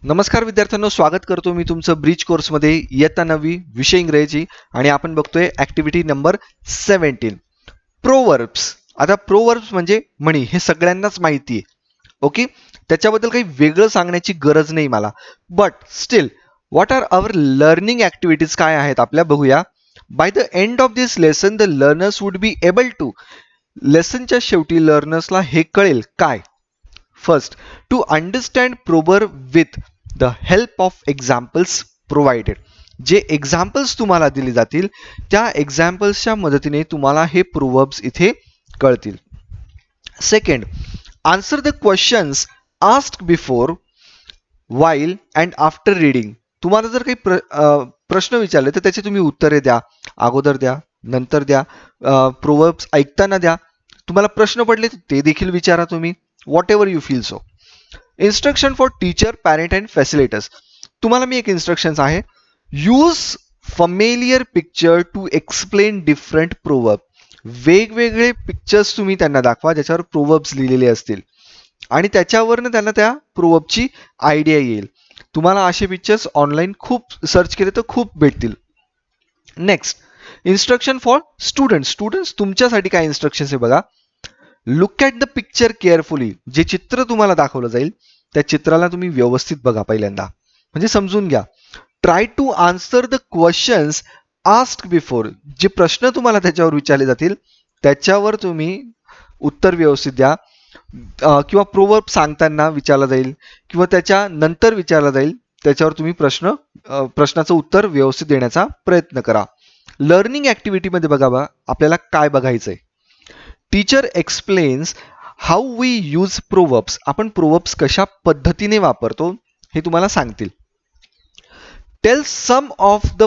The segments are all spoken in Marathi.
नमस्कार विद्यार्थ्यांनो, स्वागत करतो मी तुमचं ब्रिज कोर्समध्ये. इयत्ता 9वी विषय इंग्रजी आणि आपण बघतोय ऍक्टिव्हिटी नंबर 17 प्रोवर्ब्स. आता प्रोवर्ब्स म्हणजे म्हणी, हे सगळ्यांनाच माहिती आहे. ओके, त्याच्याबद्दल काही वेगळं सांगण्याची गरज नाही मला. But still what are our learning activities काय आहेत आपल्या, बघूया. By the end of this lesson the learners would be able to, लेसनच्या शेवटी लर्नर्सला हे कळेल काय. First, to understand proverb with the help of examples provided. जे एक्झाम्पल्स तुम्हाला दिले जातील त्या एक्झाम्पल्सच्या मदतीने तुम्हाला हे प्रोवर्ब्स इथे कळतील. Second, answer the questions asked before, while and after reading. तुम्हाला जर काही प्रश्न विचारले तर त्याचे तुम्ही उत्तरे द्या. अगोदर द्या, नंतर द्या, प्रोवर्ब्स ऐकताना द्या. तुम्हाला प्रश्न पडले ते देखील विचारा तुम्ही. Whatever you feel so. Instruction for teacher, parent and facilitators. तुम्हाला मी एक इन्स्ट्रक्शन आहे. Use familiar picture to explain different proverb. वेगवेगळे पिक्चर्स तुम्ही त्यांना दाखवा ज्याच्यावर प्रोवर्ब्स लिहिलेले असतील आणि त्याच्यावरनं त्यांना त्या प्रोवर्बची आयडिया येईल. तुम्हाला असे पिक्चर्स ऑनलाईन खूप सर्च केले तर खूप भेटतील. Next, instruction for students. Students तुमच्यासाठी काय इन्स्ट्रक्शन्स आहे बघा. Look at the picture carefully. जे चित्र तुम्हाला दाखवलं जाईल त्या चित्राला तुम्ही व्यवस्थित बघा पहिल्यांदा, म्हणजे समजून घ्या. Try to answer the questions asked before. जे प्रश्न तुम्हाला त्याच्यावर विचारले जातील त्याच्यावर तुम्ही उत्तर व्यवस्थित द्या. किंवा प्रोवर्ब सांगताना विचारला जाईल किंवा त्याच्या नंतर विचारला जाईल त्याच्यावर तुम्ही प्रश्नाचं उत्तर व्यवस्थित देण्याचा प्रयत्न करा. लर्निंग ऍक्टिव्हिटीमध्ये बघा आपल्याला काय बघायचंय. Teacher explains how we use proverbs. आपण प्रोवर्ब्स कशा पद्धतीने वापरतो हे तुम्हाला सांगतील. Tell some of the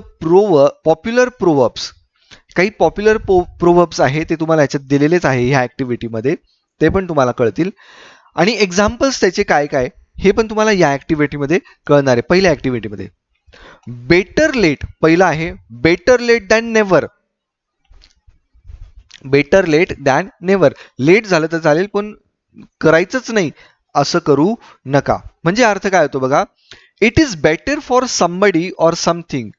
popular proverbs. काही पॉप्युलर प्रोवर्ब्स आहे ते तुम्हाला याच्यात दिलेलेच आहे ह्या ऍक्टिव्हिटीमध्ये, ते पण तुम्हाला कळतील. आणि एक्झाम्पल्स त्याचे काय काय हे पण तुम्हाला या ऍक्टिव्हिटीमध्ये कळणार आहे. पहिल्या ऍक्टिव्हिटीमध्ये बेटर लेट पहिला आहे. Better late than never. Better late than never. Late झालं तर चालेल पण करायचंच नाही असं करू नका. म्हणजे अर्थ काय होतो बघा. It is better for somebody or something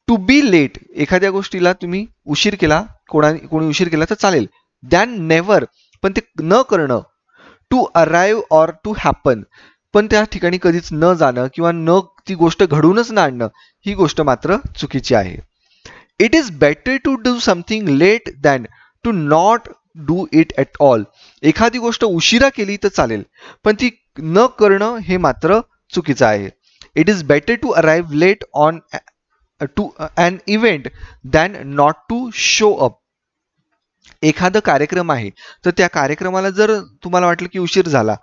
to be late. एखाद्या गोष्टीला तुम्ही उशीर केला, कोणी उशीर केला तर चालेल. दॅन नेव्हर, पण ते न करणं. To arrive or to happen, पण त्या ठिकाणी कधीच न जाणं किंवा न ती गोष्ट घडूनच न आणणं, ही गोष्ट मात्र चुकीची आहे. It is better to do something late than to not do it at all. एखादी गोष्ट उशिरा केली तर चालेल पण ती न करणं हे मात्र चुकीचं आहे. It is better to arrive late on to an event than not to show up. एखादा कार्यक्रम आहे तर त्या कार्यक्रमाला जर तुम्हाला वाटलं की उशीर झाला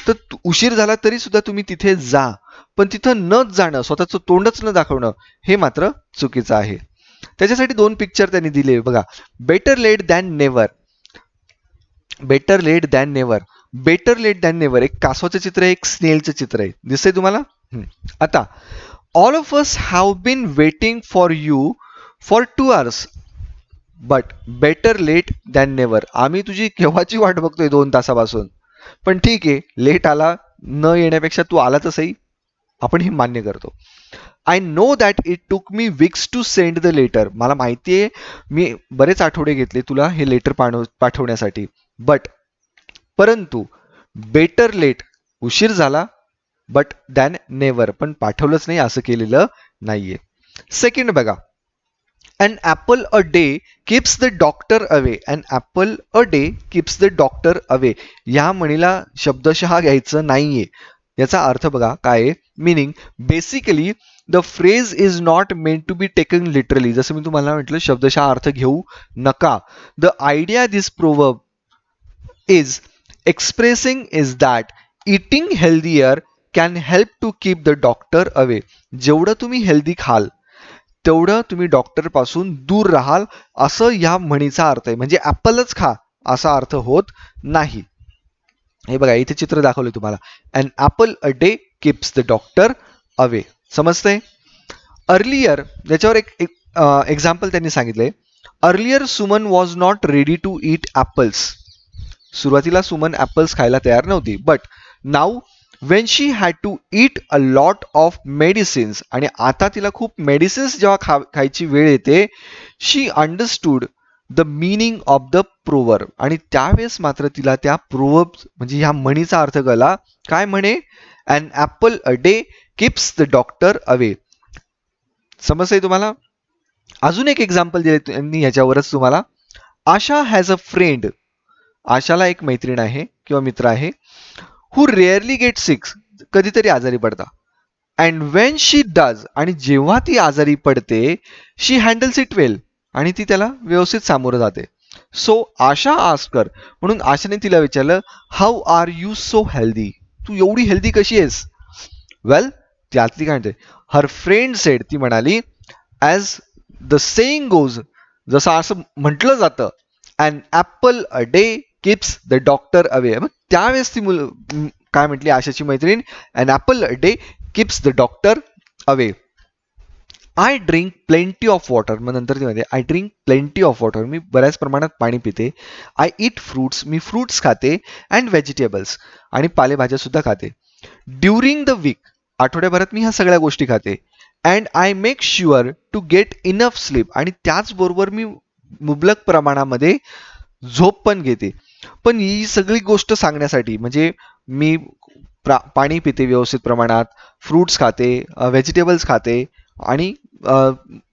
तर उशीर झाला तरी सुद्धा तुम्ही तिथे जा, पण तिथं न जाणं, स्वतःचं तोंडच न दाखवणं हे मात्र चुकीचं आहे. त्याच्यासाठी दोन पिक्चर त्यांनी दिले बघा. Better late than never. Better late than never. Better late than never एक कासवाचं चित्र आहे, एक स्नेलचं चित्र आहे. दिसतंय तुम्हाला. आता all of us have been waiting for you for 2 hours but better late than never. आम्ही तुझी केव्हाची वाट बघतोय 2 तासापासून, पण ठीक आहे लेट आला न येण्यापेक्षा तू आला तर सही, आपण हे मान्य करतो. I know that it took me weeks to send the letter. मला माहिती आहे मी बरेच आठवडे घेतले तुला हे लेटर पाठवण्यासाठी. बट परंतु बेटर लेट उशीर झाला, बट दॅन नेव्हर पण पाठवलंच नाही असं केलेलं नाहीये. सेकंड बघा. An apple a day keeps the doctor away. An apple a day keeps the doctor away. या म्हणीला शब्दशः घ्यायचं नाहीये. याचा अर्थ बघा काय. Meaning basically the phrase is not meant to be taken literally. जसं मी तुम्हाला म्हटलं शब्दशः अर्थ घेऊ नका. The idea this proverb is expressing is that eating healthier can help to keep the doctor away. जेवढं तुम्ही हेल्दी खाल तेवढं तुम्ही डॉक्टर पासून दूर राहाल असं या म्हणीचा अर्थ आहे. म्हणजे ऍपलच खा असा अर्थ होत नाही. हे बघा इथे चित्र दाखवले तुम्हाला. An apple a day keeps the doctor away. समजतंय. अर्लियर याच्यावर एक एक्झाम्पल त्यांनी सांगितलंय. Earlier Suman was not ready to eat apples. सुरुवातीला सुमन ऍपल्स खायला तयार नव्हती. But now when she had to eat a lot of medicines, आणि आता तिला खूप मेडिसिन्स जेव्हा खायची वेळ येते, she understood the meaning of the proverb, आणि त्यावेळेस मात्र तिला त्या प्रोवर्ब म्हणजे ह्या म्हणीचा अर्थ कळला. काय म्हणे? An apple a day keeps the doctor away. समजतंय तुम्हाला? अजून एक एक्झाम्पल दिले त्यांनी ह्याच्यावरच तुम्हाला. आशा हॅज अ फ्रेंड. आशाला एक मैत्रीण आहे किंवा मित्र आहे. हू रेअरली गेट सिक. कधीतरी आजारी पडता. अँड वेन शी डज, आणि जेव्हा ती आजारी पडते, शी हँडल्स इट वेल, आणि ती त्याला व्यवस्थित सामोरं जाते. सो आशा आस्कर, म्हणून आशाने तिला विचारलं, how are you so healthy? तू एवढी हेल्दी कशी आहेस? वेल, त्यातली काय म्हणते, हर फ्रेंड सेड, ती म्हणाली, ॲज द सेईंग गोज, जसं असं म्हटलं जातं, an apple a day keeps the doctor away. मग त्यावेळेस ती काय म्हटली आशाची मैत्रीण, an apple a day keeps the doctor away. I drink plenty of water. मग नंतर ती म्हणते, I drink plenty of water. मी बऱ्याच प्रमाणात पाणी पिते. I eat fruits. मी फ्रुट्स खाते. अँड व्हेजिटेबल्स, आणि पालेभाज्या सुद्धा खाते. ड्युरिंग द वीक, आठवड्याभरात मी ह्या सगळ्या गोष्टी खाते. And I make sure to get enough sleep, आणि त्याचबरोबर मी मुबलक प्रमाणामध्ये झोप पण घेते. पण ही सगळी गोष्ट सांगण्यासाठी, म्हणजे मी पाणी पिते व्यवस्थित प्रमाणात, फ्रुट्स खाते, व्हेजिटेबल्स खाते, आणि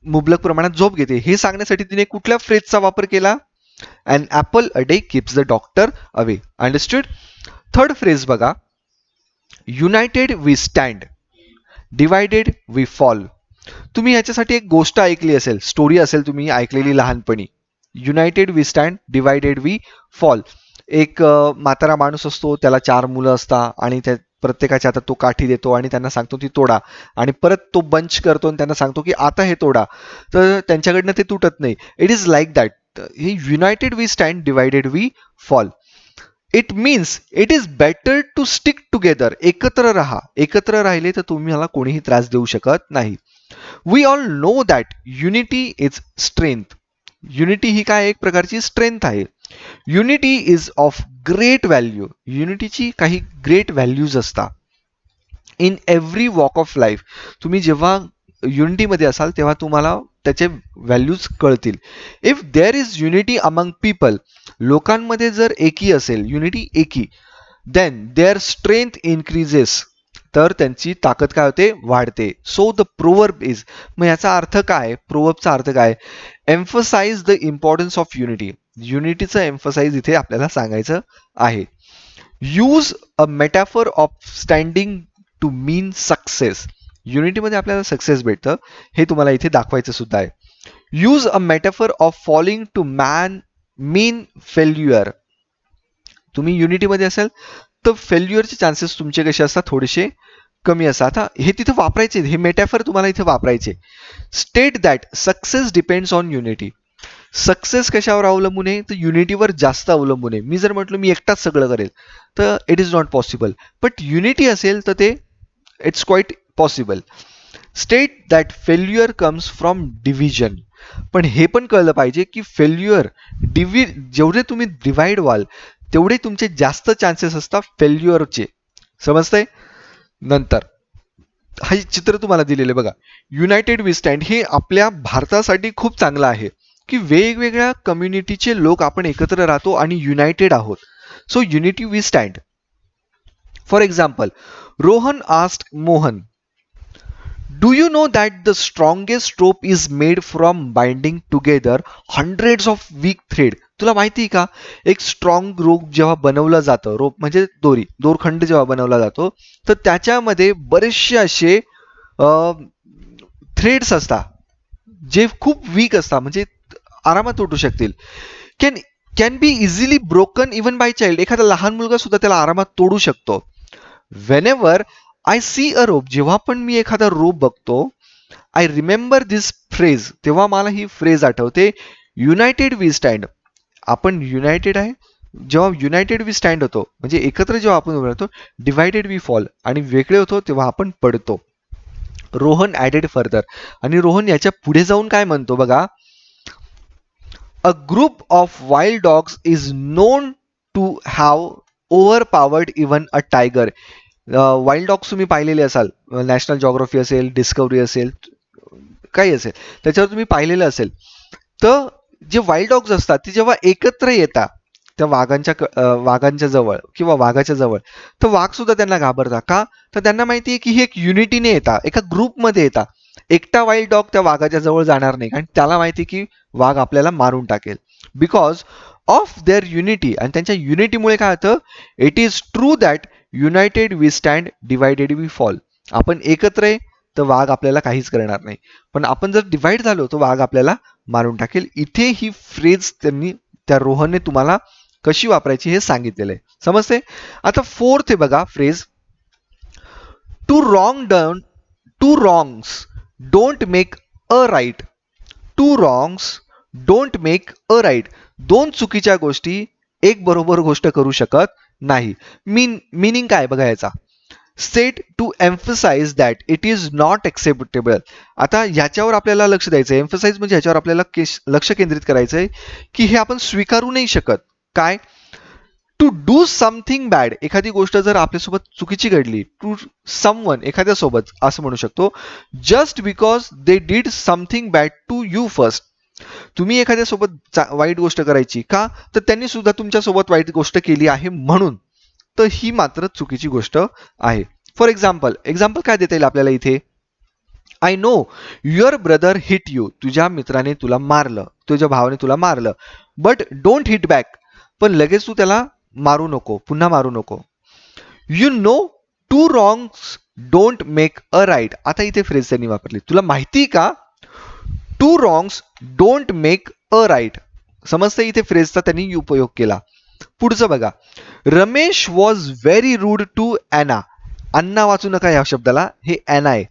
मुबलक प्रमाणात झोप घेते, हे सांगण्यासाठी तिने कुठल्या फ्रेजचा वापर केला? An apple a day keeps the doctor away. Understood? Third phrase बघा, united we stand, divided we fall. तुम्ही ह्याच्यासाठी एक गोष्ट ऐकली असेल, स्टोरी असेल तुम्ही ऐकलेली लहानपणी. United we stand, divided we fall. एक म्हातारा माणूस असतो, त्याला 4 मुलं असतात, आणि त्या प्रत्येकाच्या हातात तो काठी देतो आणि त्यांना सांगतो ती तोडा, आणि परत तो बंच करतो आणि त्यांना सांगतो की आता हे तोडा. तर त्यांच्याकडनं ते तुटत नाही. It is like that. हे united we stand, divided we fall. It means it is better to stick together. एकत्र राहा. एकत्र राहिले तर तुम्हाला कोणीही त्रास देऊ शकत नाही. We all know that unity is strength. Unity ही काय एक प्रकारची स्ट्रेंथ आहे. Unity is of great value. युनिटीची काही ग्रेट व्हॅल्यूज असतात. In every walk of life. तुम्ही जेव्हा युनिटीमध्ये असाल तेव्हा तुम्हाला त्याचे व्हॅल्यूज कळतील. If there is unity among people, लोकांमध्ये जर एकी असेल, युनिटी एकी, देन देअर स्ट्रेंथ इन्क्रीजेस, तर त्यांची ताकद काय होते? वाढते. सो द प्रोवर्ब इज, मग याचा अर्थ काय? प्रोवर्बचा अर्थ काय? Emphasize the importance of unity. युनिटीचं एम्फसाइज इथे आपल्याला सांगायचं आहे. Use a metaphor of standing to mean success. युनिटीमध्ये आपल्याला सक्सेस भेटतं, हे तुम्हाला इथे दाखवायचं सुद्धा आहे. Use a metaphor of falling to man mean failure. तुम्ही युनिटीमध्ये असाल तर फेल्युअरचे चान्सेस तुमचे कसे असतात? थोडेसे कमी असतात. आता हे तिथे वापरायचे, हे मेटाफर तुम्हाला इथे वापरायचे. State that success depends on unity. Success कशावर अवलंबून आहे? तर युनिटीवर जास्त अवलंबून आहे. मी जर म्हटलं मी एकटाच सगळं करेल तर it is not possible. But unity असेल तर ते it's quite possible. State that failure comes from division. पण हे पण कळलं पाहिजे की फेल्युअर जेवढे तुम्ही डिवाइड व्हाल तेवढे तुमचे जास्त चान्सेस असतात फेल्युअरचे. समजतंय? नंतर हे चित्र तुम्हाला दिलेलं बघा, युनायटेड वी स्टँड, हे आपल्या भारतासाठी खूप चांगलं आहे की वेगवेगळ्या कम्युनिटीचे लोक आपण एकत्र राहतो आणि युनायटेड आहोत. So unity we stand. For example, Rohan asked Mohan, do you know that the strongest rope is made from binding together hundreds of weak thread. तुला माहिती आहे का, एक स्ट्रॉंग रोप जेव्हा बनवलं जातं, रोप म्हणजे दोरी, दोरखंड जेव्हा बनवला जातो, तर त्याच्यामध्ये बरेचसे असे थ्रेड्स असतात जे खूप वीक असतात, म्हणजे आरामात तुटू शकतील. Can can be easily broken even by child. एखादा लहान मुलगा सुद्धा त्याला आरामात तोडू शकतो. वेनेवर आय सी अ रोप, जेव्हा पण मी एखादा रोप बघतो, आय रिमेंबर दिस फ्रेज, तेव्हा मला ही फ्रेज आठवते, युनायटेड वी स्टँड. आपण युनायटेड आहे, जेव्हा युनायटेड वी स्टँड होतो म्हणजे एकत्र जेव्हा आपण उभे राहतो, डिवायडेड वी फॉल, आणि वेगळे होतो तेव्हा आपण पडतो. रोहन ॲडेड फर्दर, आणि रोहन याच्या पुढे जाऊन काय म्हणतो बघा, a group of wild dogs is known to have overpowered even a tiger. Wild dogs तुम्ही पाहिलेले असाल, नॅशनल जॉग्राफी असेल, डिस्कवरी असेल, काही असेल, त्याच्यावर तुम्ही पाहिलेलं असेल. तर जे वाईल्ड डॉग्स असतात ते जेव्हा एकत्र येतात त्या वाघांच्या जवळ किंवा वाघाच्या जवळ, तर वाघ सुद्धा त्यांना घाबरतात. का? तर त्यांना माहिती आहे की हे एक युनिटीने येतात, एका ग्रुपमध्ये येतात. एकटा वाईल्ड डॉग त्या वाघाच्या जवळ जाणार नाही, आणि त्याला माहिती आहे की वाघ आपल्याला मारून टाकेल. बिकॉज ऑफ देअर युनिटी, आणि त्यांच्या युनिटीमुळे काय होतं, it is true that united we stand, divided we fall. आपण एकत्र आहे तर वाघ आपल्याला काहीच करणार नाही, पण आपण जर डिवाइड झालो तर वाघ आपल्याला मारून टाकेल. इथे ही फ्रेज त्यांनी, त्या रोहनने तुम्हाला कशी वापरायची हे सांगितलेलं आहे. समजते? आता फोर्थ आहे बघा phrase, two wrong done two wrongs don't make a right. Two wrongs don't make a right. दोन चुकीच्या गोष्टी एक बरोबर गोष्ट करू शकत नाही. मीनिंग काय बघा याचा, set to emphasise that it is not acceptable. आता ह्याच्यावर आपल्याला लक्ष द्यायचं आहे. एम्फसाइज म्हणजे ह्याच्यावर आपल्याला लक्ष केंद्रित करायचं आहे की हे आपण स्वीकारू नाही शकत. काय? टू डू समथिंग बॅड, एखादी गोष्ट जर आपल्यासोबत चुकीची घडली, टू समवन, एखाद्यासोबत असं म्हणू शकतो, just because they did something bad to you first. तुम्ही एखाद्यासोबत वाईट गोष्ट करायची का? तर त्यांनी सुद्धा तुमच्यासोबत वाईट गोष्ट केली आहे म्हणून. तर ही मात्र चुकीची गोष्ट आहे. फॉर एक्झाम्पल काय देता येईल आपल्याला इथे, I know your brother hit you, तुझ्या मित्राने तुला मारलं, तुझ्या भावाने तुला मारलं, बट डोंट हिट बॅक, पण लगेच तू त्याला मारू नको, पुन्हा मारू नको. You know two wrongs don't make a right. आता इथे फ्रेज त्यांनी वापरली, तुला माहिती का two wrongs don't make a right. समजतं इथे फ्रेजचा त्यांनी उपयोग केला. पुढचं बघा, Ramesh was very rude to Anna. अन्ना वाचू नका या शब्दाला, हे ॲना आहे.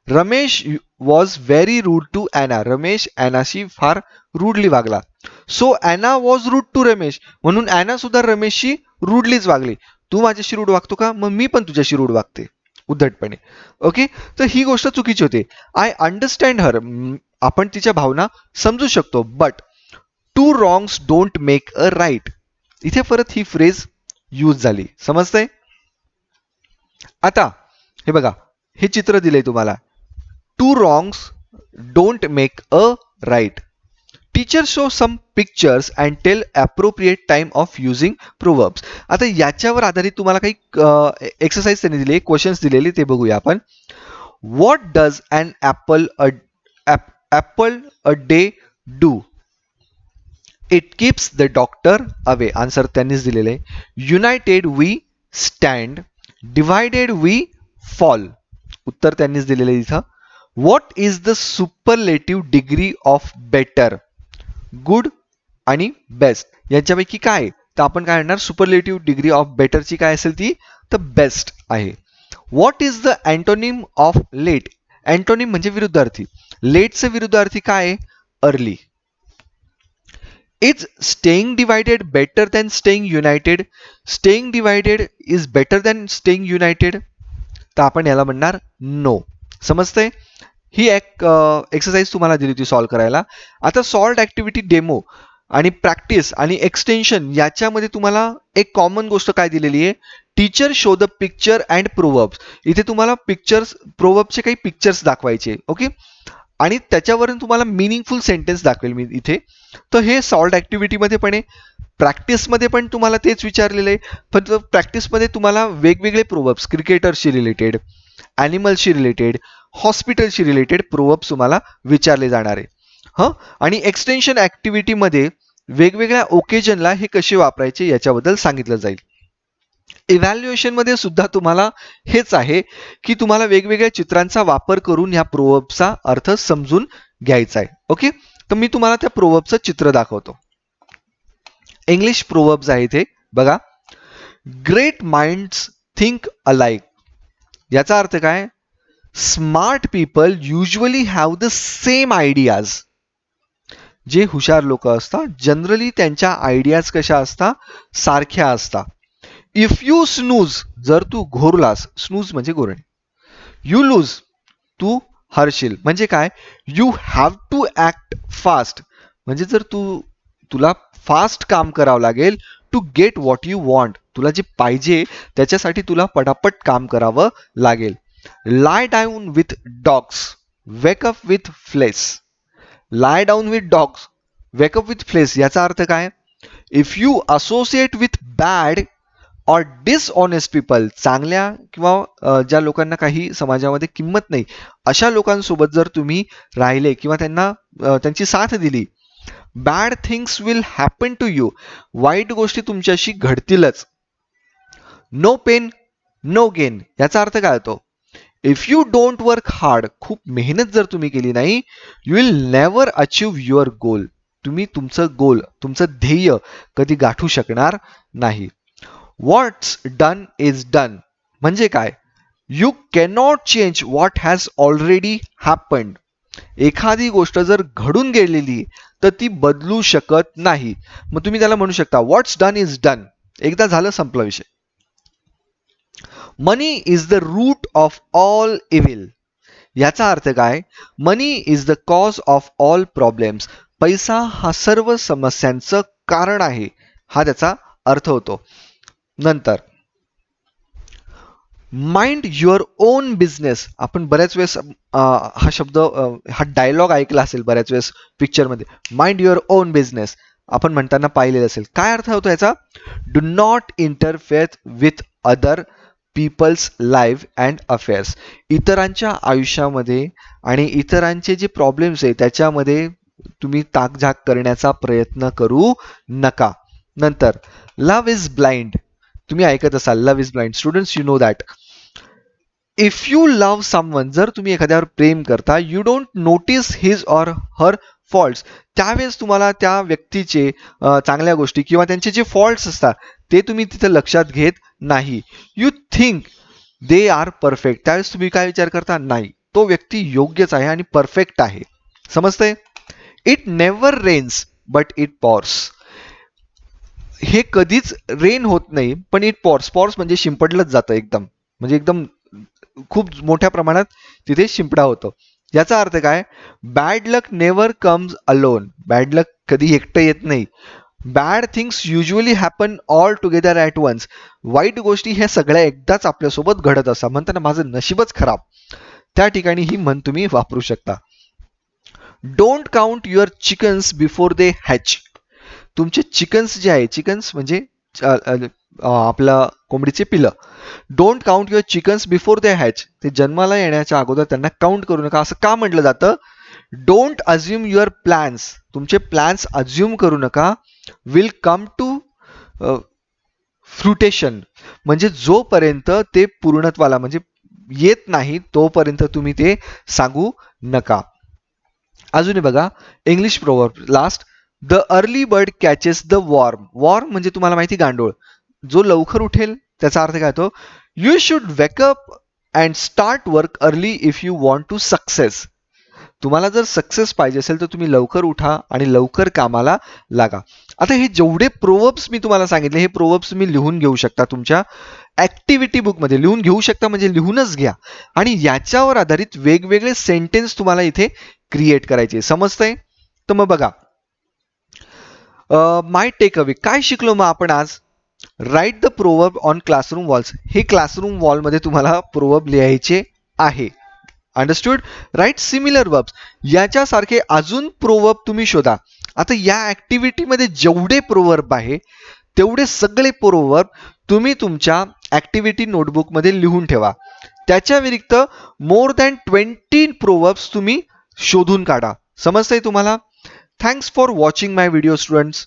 Ramesh was very rude to Anna. Ramesh ॲनाशी फार रूडली वागला. So Anna was rude to Ramesh, म्हणून ॲना सुद्धा रमेशशी रूडलीच वागली. तू माझ्याशी रूड वागतो का, मग मी पण तुझ्याशी रूड वागते उद्धटपणे. ओके, तर ही गोष्ट चुकीची होते. आय अंडरस्टँड हर, आपण तिच्या भावना समजू शकतो, but two wrongs don't make a right. इथे परत ही फ्रेज यूज झाली. समजतंय? आता हे बघा, हे चित्र दिलंय तुम्हाला, two wrongs don't make a right. Teacher show some pictures and tell appropriate time of using proverbs. आता याच्यावर आधारित तुम्हाला काही एक्सरसाइज त्यांनी दिली, क्वेश्चन्स दिलेले, ते बघूया आपण. What does an apple a day do? It keeps the doctor away. Answer त्यांनीच दिलेले आहे. United we stand, divided we fall. उत्तर त्यांनीच दिलेलं आहे इथं. What is the superlative degree of better? Good आणि बेस्ट यांच्यापैकी काय? तर आपण काय म्हणणार, सुपरलेटिव्ह डिग्री ऑफ बेटरची काय असेल ती, तर बेस्ट आहे. What is the antonym of late? Antonym म्हणजे विरुद्धार्थी. लेटचे विरुद्धार्थी काय आहे? Early. Is staying divided better than staying united? Staying divided is better than staying united, तर आपण याला म्हणणार नो. समजतंय? ही एक एक्सरसाइज तुम्हाला दिली होती सॉल्व्ह करायला. आता सॉल्व्ड ऍक्टिव्हिटी डेमो आणि प्रॅक्टिस आणि एक्सटेन्शन याच्यामध्ये तुम्हाला एक कॉमन गोष्ट काय दिलेली आहे, teacher show the picture and proverbs. इथे तुम्हाला पिक्चर्स, प्रोव्हर्ब्सचे काही पिक्चर्स दाखवायचे. ओके, आणि त्याच्यावरून तुम्हाला मिनिंगफुल सेंटेन्स दाखवेल मी इथे. तर हे सॉल्व्ड ऍक्टिव्हिटीमध्ये पण आहे, प्रॅक्टिसमध्ये पण तुम्हाला तेच विचारलेलं आहे. पण प्रॅक्टिसमध्ये तुम्हाला वेगवेगळे प्रोव्हर्ब्स, क्रिकेटरशी रिलेटेड, ॲनिमल्सशी रिलेटेड, हॉस्पिटलशी रिलेटेड प्रोव्हर्ब्स तुम्हाला विचारले जाणार आहे. हं, आणि एक्सटेन्शन ऍक्टिव्हिटीमध्ये वेगवेगळ्या ओकेजनला हे कसे वापरायचे याच्याबद्दल सांगितलं जाईल. इव्हॅल्युएशनमध्ये सुद्धा तुम्हाला हेच आहे की तुम्हाला वेगवेगळ्या चित्रांचा वापर करून ह्या प्रोव्हर्बचा अर्थ समजून घ्यायचा आहे. ओके, तर मी तुम्हाला त्या प्रोव्हर्बचं चित्र दाखवतो. इंग्लिश प्रोव्हर्ब्स आहे इथे बघा. Great minds think alike. याचा अर्थ काय? Smart people usually have the same ideas. जे हुशार लोक असतात जनरली त्यांच्या आयडियाज कशा असतात? सारख्या असतात. इफ यू स्नूज, जर तू घोरलास, स्नूज म्हणजे घोरणे, यू लूज, तू हरशील. म्हणजे काय? You have to act fast, म्हणजे जर तुला फास्ट काम करावं लागेल to get what you want. तुला जे पाहिजे त्याच्यासाठी तुला पटापट काम करावं लागेल. Lie down with dogs, wake up with fleas. Lie down with dogs, wake up with fleas याचा अर्थ काय? If you associate with bad or dishonest people, चांगल्या किंवा ज्या लोकांना काही समाजामध्ये किंमत नाही अशा लोकांसोबत जर तुम्ही राहिले किंवा त्यांना त्यांची साथ दिली, bad things will happen to you, वाईट गोष्टी तुमच्याशी घडतीलच. नो पेन नो गेन याचा अर्थ काय होतो? If you don't work hard, खूप मेहनत जर तुम्ही केली नाही, you will never achieve your goal, तुम्ही तुमचं गोल, तुमचं ध्येय कधी गाठू शकणार नाही. व्हॉट्स डन इज डन म्हणजे काय? You cannot change what has already happened. एखादी गोष्ट जर घडून गेलेली तर ती बदलू शकत नाही. मग तुम्ही त्याला म्हणू शकता व्हॉट्स डन इज डन, एकदा झालं संपला विषय. Money is the root of all evil याचा अर्थ काय? Money is the cause of all problems, पैसा हा सर्व समस्यांचं कारण आहे, हा त्याचा अर्थ होतो. नंतर माइंड युअर ओन बिझनेस, आपण बऱ्याच वेळेस हा शब्द हा डायलॉग ऐकला असेल बऱ्याच वेळेस पिक्चरमध्ये, माइंड युअर ओन बिझनेस आपण म्हणताना पाहिलेलं असेल. काय अर्थ होतो याचा? Do not interfere with other people's life and affairs, इतरांच्या आयुष्यामध्ये आणि इतरांचे जे प्रॉब्लेम्स आहे त्याच्यामध्ये तुम्ही ताकझाक करण्याचा प्रयत्न करू नका. नंतर लव्ह इज ब्लाइंड, तुम्ही ऐकत असाल love is blind, students you know that. If you love someone, जर तुम्ही एखाद्यावर प्रेम करता, you don't notice his or her faults, त्यावेळेस तुम्हाला त्या व्यक्तीचे चांगल्या गोष्टी किंवा त्यांचे जे फॉल्ट्स असतात ते तुम्ही तिथे लक्षात घेत नाही. You think they are perfect, त्यावेळेस तुम्ही काय विचार करता? नाही, तो व्यक्ती योग्यच आहे आणि परफेक्ट आहे. समजतंय? It never rains but it pours, हे कधीच रेन होत नाही पण इट पॉर्स, पॉर्स म्हणजे शिंपडलंच जातं एकदम, म्हणजे एकदम खूप मोठ्या प्रमाणात तिथे शिंपडा होतो. याचा अर्थ काय? Bad luck never comes alone, bad luck कधी एकटं येत नाही. Bad things usually happen all together at once, वाईट गोष्टी ह्या सगळ्या एकदाच आपल्यासोबत घडत असतात. म्हणताना माझं नशीबच खराब, त्या ठिकाणी ही म्हण तुम्ही वापरू शकता. Don't count your chickens before they hatch, तुमचे चिकन्स जे आहे, चिकन्स म्हणजे आपला कोंबडीचे पिलं, don't count your chickens before they hatch, ते जन्माला येण्याच्या अगोदर त्यांना काउंट करू नका. असं का म्हटलं जातं? डोंट अज्युम युअर प्लॅन्स, तुमचे प्लॅन्स अज्युम करू नका. विल कम टू फ्रुटेशन, म्हणजे जोपर्यंत ते पूर्णत्वाला म्हणजे येत नाही तोपर्यंत तुम्ही ते सांगू नका. अजूनही बघा English proverb last, the early bird catches the worm, worm म्हणजे तुम्हाला माहिती गांडूळ, जो लवकर उठेल त्याचा अर्थ काय होतो? You should wake up and start work early if you want to success, तुम्हाला जर सक्सेस पाहिजे असेल तर तुम्ही लवकर उठा आणि लवकर कामाला लागा. आता हे जेवढे प्रोवर्ब्स मी तुम्हाला सांगितले, हे प्रोवर्ब्स तुम्ही लिहून घेऊ शकता, तुमच्या ऍक्टिव्हिटी बुकमध्ये लिहून घेऊ शकता, म्हणजे लिहूनच घ्या आणि याच्यावर आधारित वेगवेगळे सेंटेन्स तुम्हाला इथे क्रिएट करायचे. समजतंय? तर मग बघा माय टेक अवे, काय शिकलो मग आपण आज? Write the proverb on classroom walls, हे क्लासरूम वॉलमध्ये तुम्हाला प्रोवर्ब लिहायचे आहे. अंडरस्टूड? राईट सिमिलर वर्ब्स, याच्यासारखे अजून प्रोवर्ब तुम्ही शोधा. आता या ऍक्टिव्हिटीमध्ये जेवढे प्रोवर्ब आहे तेवढे सगळे प्रोवर्ब तुम्ही तुमच्या ऍक्टिव्हिटी नोटबुकमध्ये लिहून ठेवा. त्याच्या व्यतिरिक्त मोर दॅन 20 प्रोवर्ब्स तुम्ही शोधून काढा. समजतंय तुम्हाला? Thanks for watching my video students.